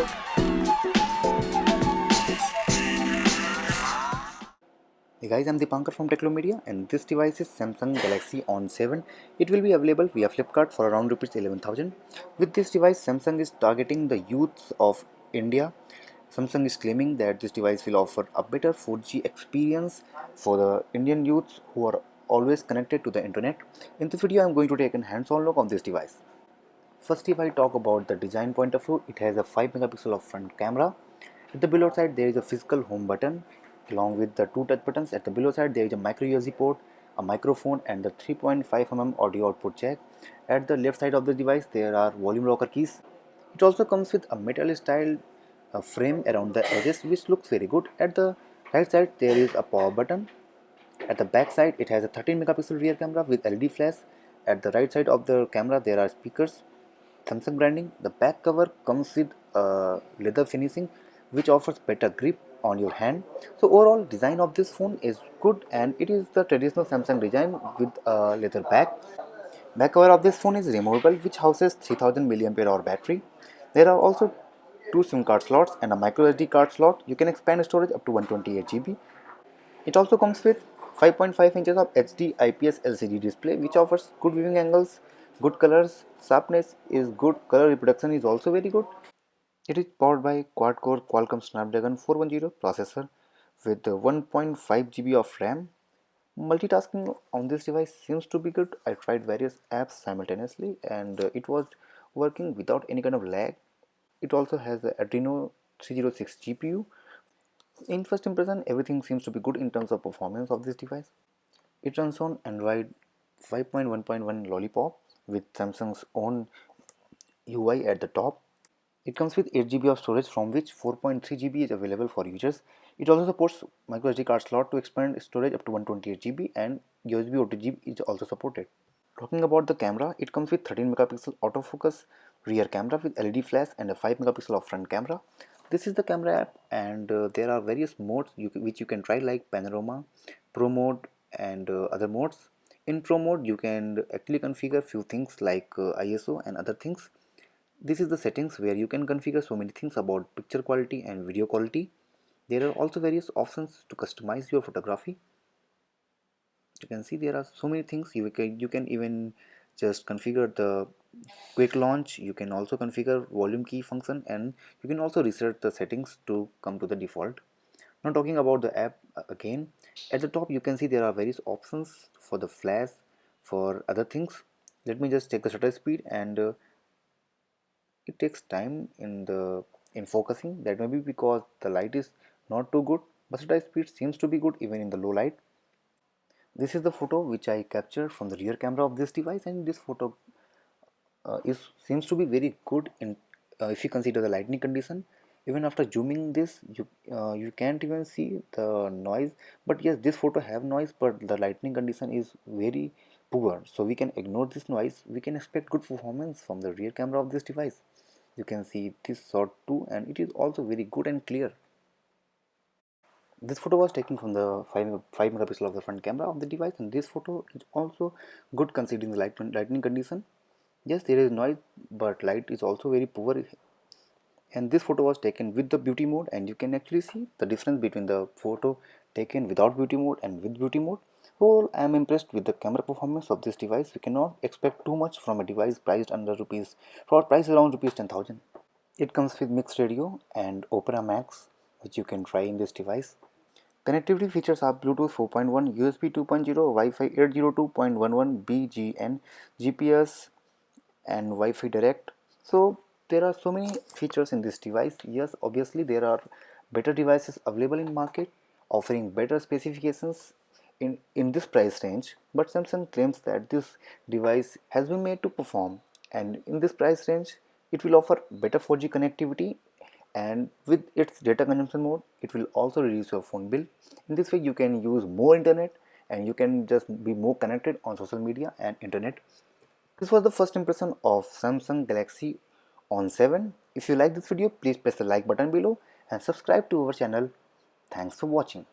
Hey guys, I'm Dipankar from Technomedia and this device is Samsung Galaxy On 7. It will be available via Flipkart for around Rs 11,000. With this device, Samsung is targeting the youths of India. Samsung is claiming that this device will offer a better 4G experience for the Indian youths who are always connected to the internet. In this video, I'm going to take a hands-on look of this device. First, if I talk about the design point of view, it has a 5 megapixel of front camera. At the below side, there is a physical home button along with the two touch buttons. At the below side, there is a micro USB port, a microphone, and the 3.5 audio output jack. At the left side of the device, there are volume rocker keys. It also comes with a metal style frame around the edges, which looks very good. At the right side, there is a power button. At the back side, it has a 13 megapixel rear camera with LED flash. At the right side of the camera, there are speakers. Samsung branding. The back cover comes with leather finishing, which offers better grip on your hand. So overall design of this phone is good, and it is the traditional Samsung design with a leather back. Back cover of this phone is removable, which houses 3000 mAh battery. There are also two SIM card slots and a micro SD card slot. You can expand storage up to 128 GB. It also comes with 5.5 inches of HD IPS LCD display, which offers good viewing angles, good colors, sharpness is good, color reproduction is also very good. It is powered by quad-core Qualcomm Snapdragon 410 processor with 1.5 GB of RAM. Multitasking on this device seems to be good. I tried various apps simultaneously and it was working without any kind of lag. It also has the Adreno 306 GPU. In first impression, everything seems to be good in terms of performance of this device. It runs on Android 5.1.1 Lollipop with Samsung's own UI at the top. It comes with 8 GB of storage, from which 4.3 GB is available for users. It also supports microSD card slot to expand storage up to 128 GB, and USB OTG is also supported. Talking about the camera, it comes with 13 megapixel autofocus rear camera with LED flash and a 5 megapixel of front camera. This is the camera app, and there are various modes which you can try, like panorama, pro mode, and other modes. In pro mode, you can actually configure few things like ISO and other things. This is the settings where you can configure so many things about picture quality and video quality. There are also various options to customize your photography. You can see there are so many things. You can even just configure the quick launch. You can also configure volume key function, and you can also reset the settings to come to the default. Now talking about the app again, at the top you can see there are various options for the flash, for other things. Let me just check the shutter speed, and it takes time in focusing. That may be because the light is not too good, but shutter speed seems to be good even in the low light. This is the photo which I captured from the rear camera of this device, and this photo is seems to be very good in if you consider the lighting condition. Even after zooming this, you can't even see the noise. But yes, this photo have noise, but the lighting condition is very poor, so we can ignore this noise. We can expect good performance from the rear camera of this device. You can see this shot too, and it is also very good and clear. This photo was taken from the 5 megapixel of the front camera of the device, and this photo is also good considering the lighting condition. Yes, there is noise, but light is also very poor. And this photo was taken with the beauty mode, and you can actually see the difference between the photo taken without beauty mode and with beauty mode. So I am impressed with the camera performance of this device. We cannot expect too much from a device priced under rupees, for price around rupees 10,000. It comes with mixed radio and Opera Max, which you can try in this device. Connectivity features are Bluetooth 4.1, USB 2.0, Wi-Fi 802.11, BGN, GPS, and Wi-Fi Direct. So there are so many features in this device. Yes, obviously there are better devices available in market offering better specifications in this price range, but Samsung claims that this device has been made to perform, and in this price range it will offer better 4G connectivity, and with its data consumption mode it will also reduce your phone bill. In this way you can use more internet, and you can just be more connected on social media and internet. This was the first impression of Samsung Galaxy On 7. If you like this video, please press the like button below and subscribe to our channel. Thanks for watching.